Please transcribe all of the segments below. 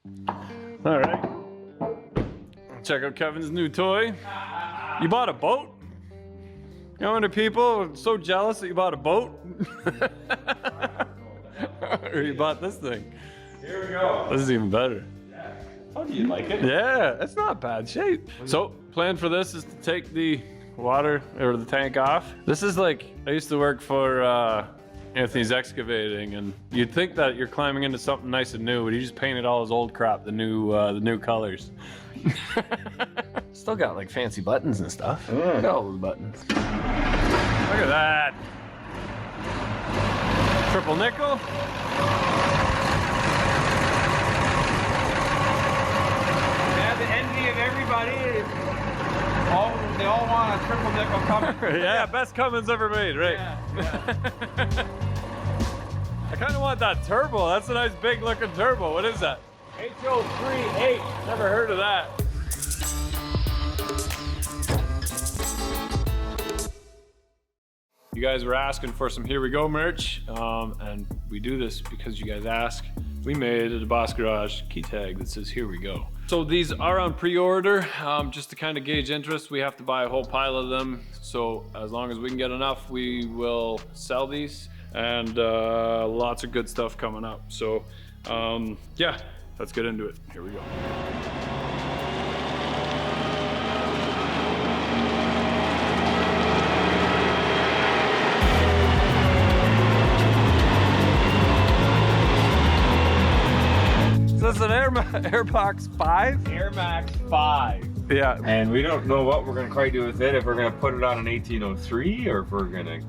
All right. Check out Kevin's new toy. You bought a boat? You know how many people are so jealous that you bought a boat? Or you bought this thing? Here we go. This is even better. Oh, do you like it? Yeah, it's not bad shape. So, plan for this is to take the water or the tank off. This is like, I used to work for Anthony's Excavating, and you'd think that you're climbing into something nice and new, but he just painted all his old crap the new colors. Still got like fancy buttons and stuff. Look at all those buttons. Look at that. Triple nickel. Yeah, the envy of everybody. They all want a triple nickel Cummins. Yeah, best Cummins ever made, right? Yeah. I kind of want that turbo. That's a nice big looking turbo. What is that? HO38. Never heard of that. You guys were asking for some Here We Go merch, and we do this because you guys ask. We made a DeBoss Garage key tag that says Here We Go. So these are on pre-order, just to kind of gauge interest. We have to buy a whole pile of them. So as long as we can get enough, we will sell these, and lots of good stuff coming up. So yeah, let's get into it. Here we go. Is this an Airbox 5? Air Max 5. Yeah. And we don't know what we're going to quite do with it. If we're going to put it on an 1803, or if we're going to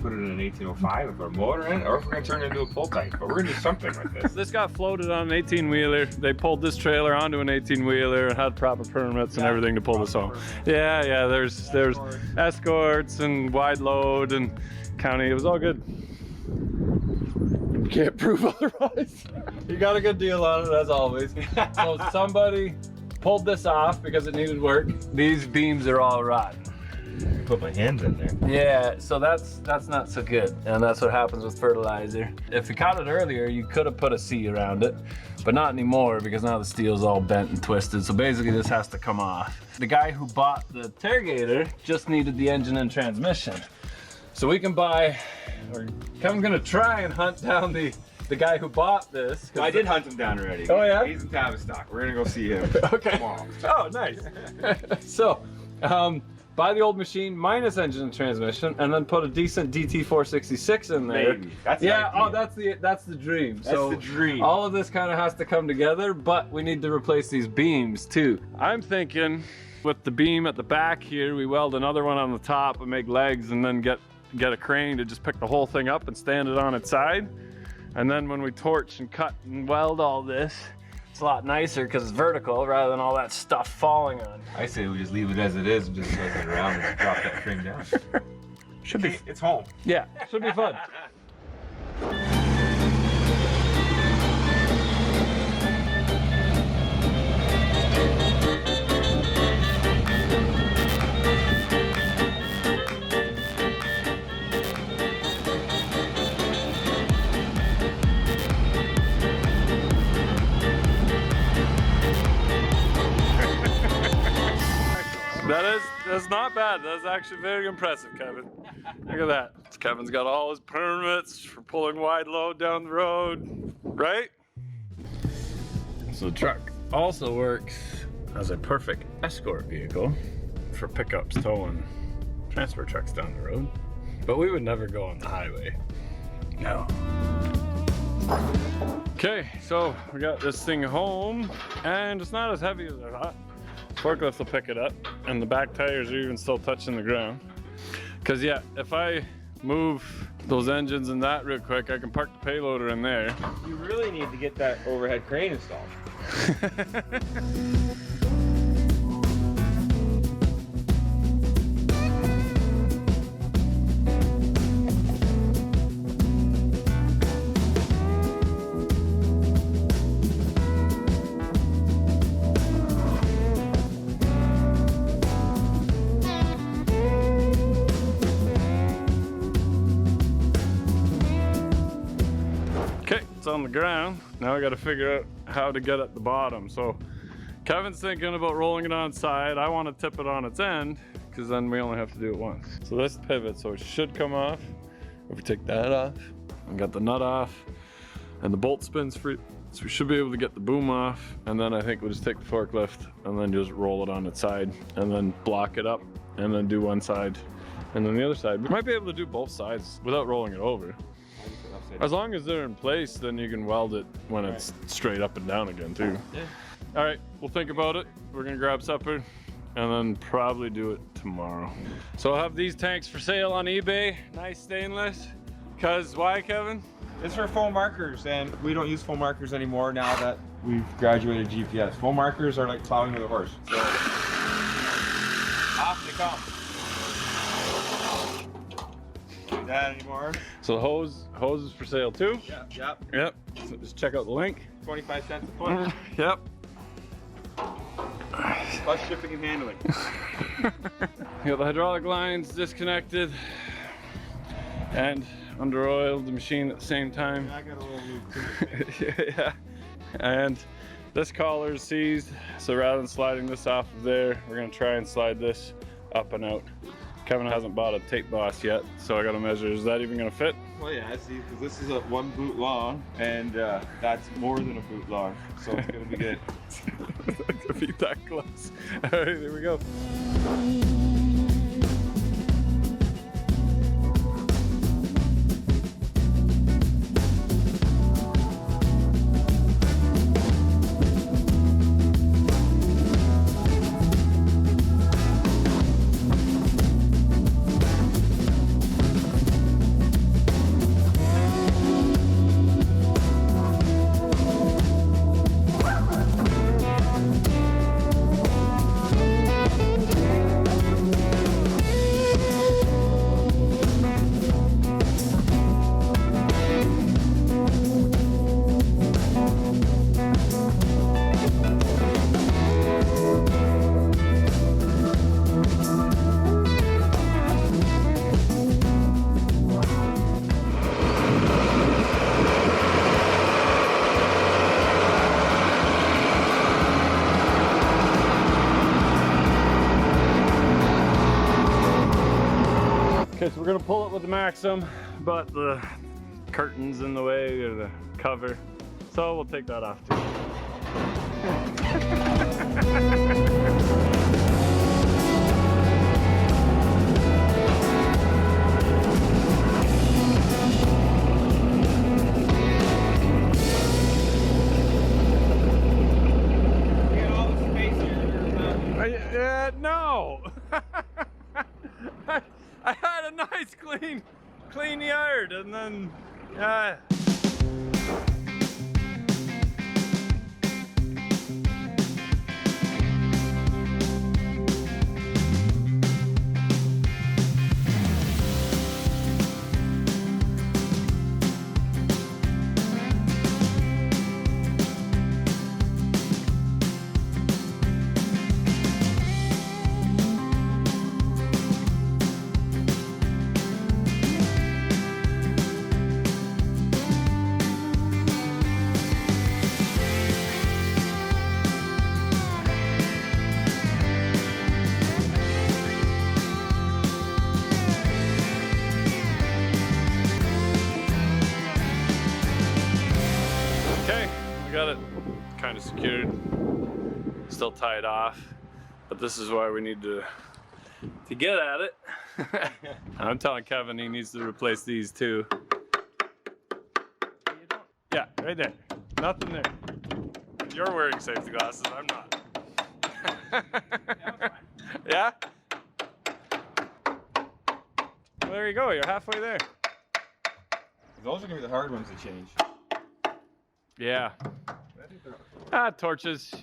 put it in an 1805 with our motor in it, or if we're going to turn it into a pull tank. But we're going to do something with this. This got floated on an 18-wheeler. They pulled this trailer onto an 18-wheeler and had proper permits and everything to pull this home. Yeah, yeah, there's escorts and wide load and county. It was all good. Can't prove otherwise. You got a good deal on it, as always. So somebody pulled this off because it needed work. These beams are all rotten. Put my hands in there. Yeah, so that's not so good, and that's what happens with fertilizer. If you caught it earlier, you could have put a C around it, but not anymore because now the steel's all bent and twisted. So basically, this has to come off. The guy who bought the TerraGator just needed the engine and transmission. So we can buy, or Kevin's gonna try and hunt down the guy who bought this. I did hunt him down already. Oh yeah? He's in Tavistock. We're gonna go see him. Okay. Tomorrow. Oh, nice. So, buy the old machine minus engine and transmission, and then put a decent DT466 in there. Maybe. That's yeah. the Oh, that's the dream. That's so the dream. All of this kind of has to come together, but we need to replace these beams too. I'm thinking with the beam at the back here, we weld another one on the top and make legs, and then get a crane to just pick the whole thing up and stand it on its side. And then when we torch and cut and weld all this, it's a lot nicer because it's vertical rather than all that stuff falling on. I say we just leave it as it is and just flip it around and drop that frame down. Should be. It's home. Yeah, should be fun. That's not bad. That's actually very impressive, Kevin. Look at that. Kevin's got all his permits for pulling wide load down the road, right? So the truck also works as a perfect escort vehicle for pickups towing transfer trucks down the road. But we would never go on the highway. No. Okay, so we got this thing home, and it's not as heavy as I thought. Forklift will pick it up, and the back tires are even still touching the ground. Cause yeah, if I move those engines and that real quick, I can park the payloader in there. You really need to get that overhead crane installed. On the ground. Now I got to figure out how to get at the bottom. So Kevin's thinking about rolling it on side. I want to tip it on its end because then we only have to do it once. So this pivot, so it should come off. If we take that off and got the nut off and the bolt spins free, so we should be able to get the boom off. And then I think we'll just take the forklift and then just roll it on its side and then block it up and then do one side and then the other side. We might be able to do both sides without rolling it over. As long as they're in place, then you can weld it when it's straight up and down again too. Yeah. All right, we'll think about it. We're gonna grab supper and then probably do it tomorrow. So I'll have these tanks for sale on eBay, nice stainless. Cause why, Kevin? It's for foam markers, and we don't use foam markers anymore now that we've graduated GPS. Foam markers are like plowing with a horse. So off they come. Do that anymore. So the hose is for sale too? Yep. So just check out the link. 25 cents a foot. Yep. Plus shipping and handling. You got the hydraulic lines disconnected and under oiled the machine at the same time. Yeah, I got a little lube too. Yeah. And this collar is seized, so rather than sliding this off of there, we're gonna try and slide this up and out. Kevin hasn't bought a tape boss yet, so I gotta measure. Is that even gonna fit? Well, yeah, see, because this is a 1 boot long, and that's more than a boot long, so it's gonna be good. To be that close. All right, there we go. Okay, so we're gonna pull it with the Maxim, but the curtain's in the way, or the cover, so we'll take that off too. No! I had a nice clean yard, and then got it kind of secured, still tied off, but this is why we need to get at it. I'm telling Kevin he needs to replace these too. Yeah, right there. Nothing there. You're wearing safety glasses, I'm not. Yeah? Well, there you go, you're halfway there. Those are gonna be the hard ones to change. Yeah. Torches.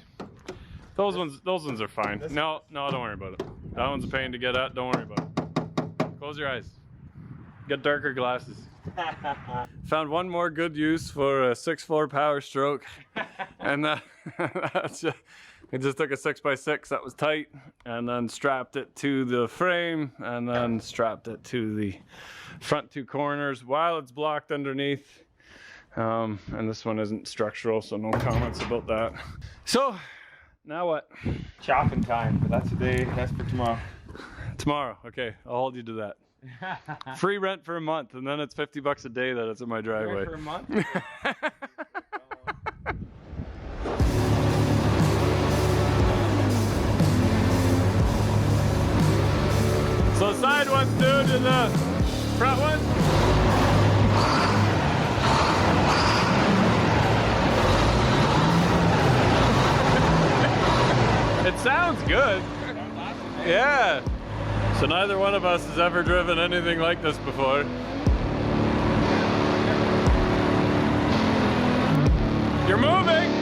Those ones are fine. No, don't worry about it. That one's a pain to get at. Don't worry about it. Close your eyes. Get darker glasses. Found one more good use for a 6.4 power stroke, and that's just, we just took a 6x6 that was tight, and then strapped it to the frame, and then strapped it to the front two corners while it's blocked underneath. And this one isn't structural, so no comments about that. So, now what? Chopping time, but that's that's for tomorrow. Tomorrow, okay, I'll hold you to that. Free rent for a month, and then it's $50 a day that it's in my driveway. For a month? So side one's due to the front one. It sounds good. Yeah. So neither one of us has ever driven anything like this before. You're moving.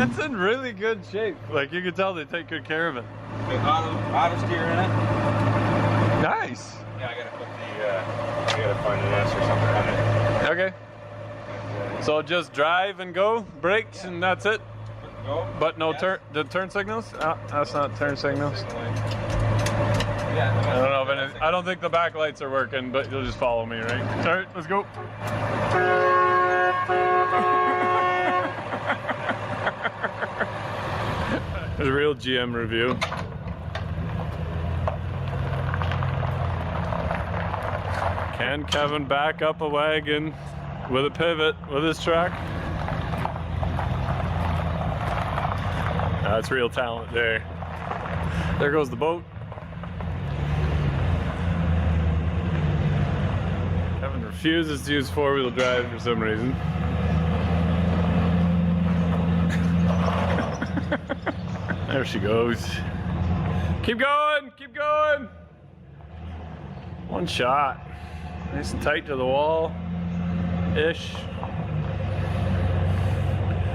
It's in really good shape. Like, you can tell they take good care of it. Auto steer in it. Nice. Yeah, I gotta put I gotta find an S or something on it. Okay. So just drive and go, brakes, and that's it. Go. But no the turn signals? That's not turn signals. Yeah. I don't know if I don't think the back lights are working, but you'll just follow me, right? All right, let's go. There's a real GM review. Can Kevin back up a wagon with a pivot with his truck? That's real talent there. There goes the boat. Kevin refuses to use four-wheel drive for some reason. There she goes. Keep going, keep going. One shot. Nice and tight to the wall. Ish.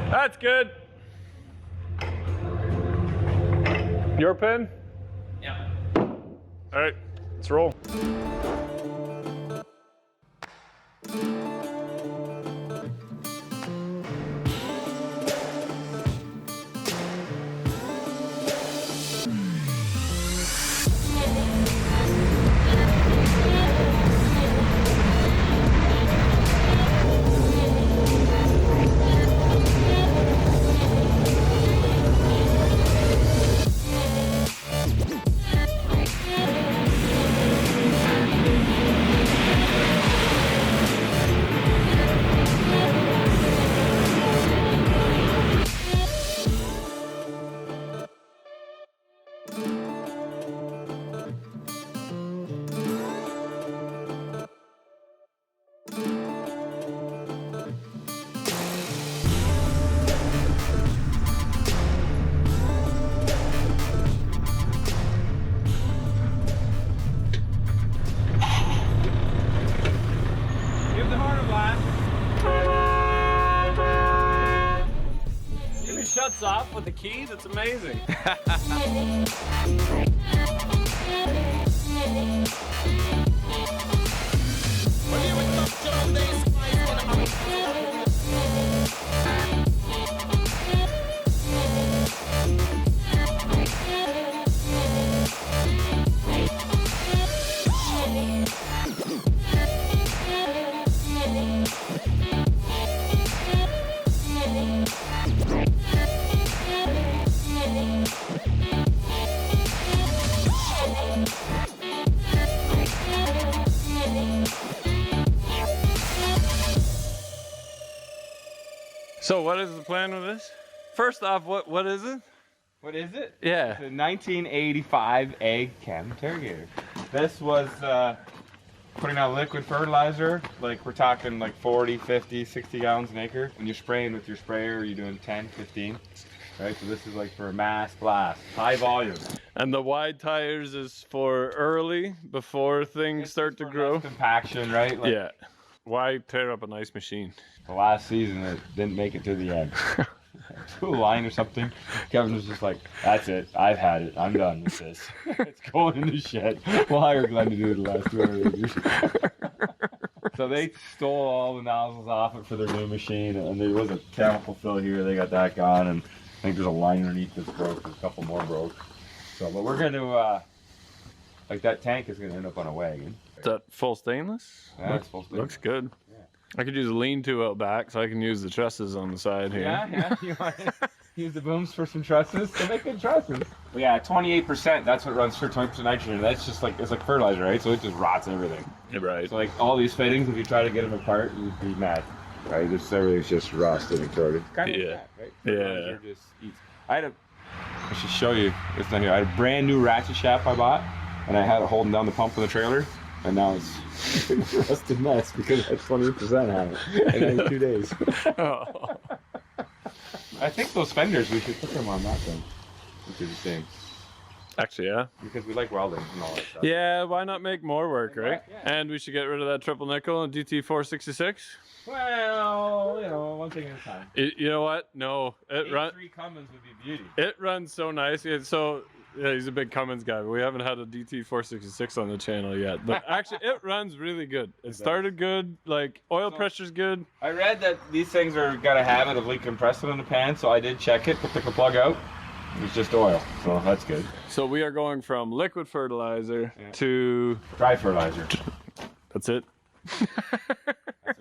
That's good. Your pin? Yeah. All right, let's roll. Shuts off with the keys. It's amazing. So what is the plan with this? First off, what is it? What is it? Yeah. It's a 1985 AG-CHEM TerraGator. This was putting out liquid fertilizer. Like we're talking like 40, 50, 60 gallons an acre. When you're spraying with your sprayer, you're doing 10, 15. Right, so this is like for a mass blast, high volume. And the wide tires is for early, before things start to grow. Compaction, right? Like, yeah. Why tear up a nice machine? The last season it didn't make it to the end. To a line or something. Kevin was just like, that's it, I've had it, I'm done with this. It's going in the shed. We'll hire Glenn to do it the last 200 acres. So they stole all the nozzles off it for their new machine, and there was a chemical fill here, they got that gone, and I think there's a line underneath that's broke, there's a couple more broke. So, but we're gonna, like that tank is gonna end up on a wagon. Is that full stainless? Yeah, it's full stainless. Looks good. Yeah. I could use a lean-to out back, so I can use the trusses on the side here. Yeah, you want to use the booms for some trusses? They make good trusses. Well, yeah, 28%, that's what runs for 20% nitrogen. That's just like, it's like fertilizer, right? So it just rots everything. Yeah, right. So like all these fittings, if you try to get them apart, you'd be mad. Right, just everything's just rusted and corroded. Kind of like that, right? Yeah. Just eats. I should show you. It's not here. I had a brand new ratchet shaft I bought, and I had it holding down the pump in the trailer, and now it's a rusted mess because I had 20% on it in 2 days. Oh. I think those fenders, we should put them on that thing, which is the same. Actually, yeah. Because we like welding and all that stuff. Yeah, why not make more work, right? Yeah. And we should get rid of that triple nickel and DT466. Well, you know, one thing at a time. You know what? No, it runs. 3 Cummins would be beauty. It runs so nice. So yeah, he's a big Cummins guy, but we haven't had a DT466 on the channel yet. But actually, it runs really good. It started good. Like oil pressure's good. I read that these things are got a habit of leak compressor in the pan, so I did check it. Took the plug out. It was just oil, so that's good. So we are going from liquid fertilizer to dry fertilizer. That's it.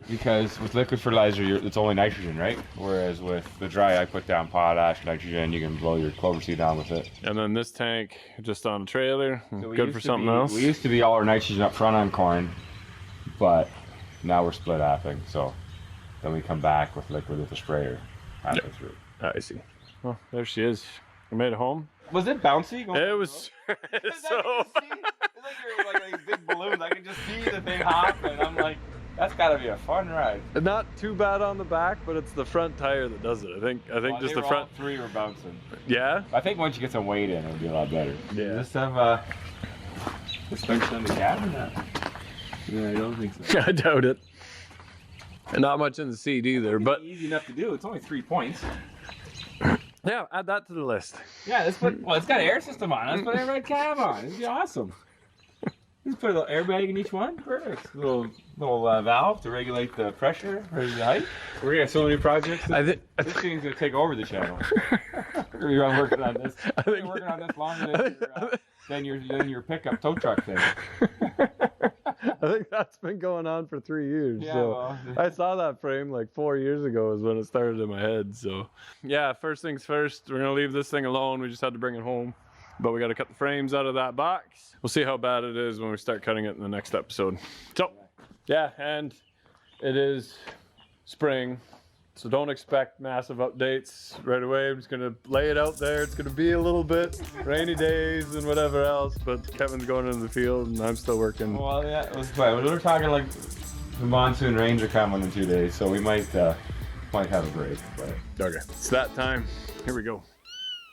Because with liquid fertilizer, it's only nitrogen, right? Whereas with the dry, I put down potash, nitrogen. You can blow your clover seed down with it. And then this tank just on a trailer, so good for something else. We used to be all our nitrogen up front on corn, but now we're split halving. So then we come back with liquid with the sprayer halfway through. I see. Well, there she is. We made it home. Was it bouncy? It was so. It's like you're like a big balloon. I can just see the thing hopping. I'm like, that's got to be a fun ride. Not too bad on the back, but it's the front tire that does it. I think just the front. All 3 were bouncing. Yeah. I think once you get some weight in, it'll be a lot better. Yeah. Does this have suspension on the cab or not? Yeah, I don't think so. I doubt it. And not much in the seat either, but easy enough to do. It's only 3 points. Yeah, add that to the list. Yeah, let's put. Well, it's got an air system on. Let's put a red cab on. It'd be awesome. Let's put a little airbag in each one. Perfect. Little valve to regulate the pressure or the height. We're gonna have so many projects. This thing's gonna take over the channel. We're gonna be working on this. We're working on this longer than your pickup tow truck thing. I think that's been going on for 3 years. Yeah, so well, I saw that frame like 4 years ago is when it started in my head. So yeah, first things first, we're gonna leave this thing alone. We just had to bring it home, but we got to cut the frames out of that box. We'll see how bad it is when we start cutting it in the next episode. So yeah, and it is spring, so don't expect massive updates right away. I'm just gonna lay it out there. It's gonna be a little bit rainy days and whatever else, but Kevin's going into the field and I'm still working. Well, yeah, let's play. We're talking like the monsoon rains are coming in 2 days, so we might have a break. But okay, it's that time. Here we go.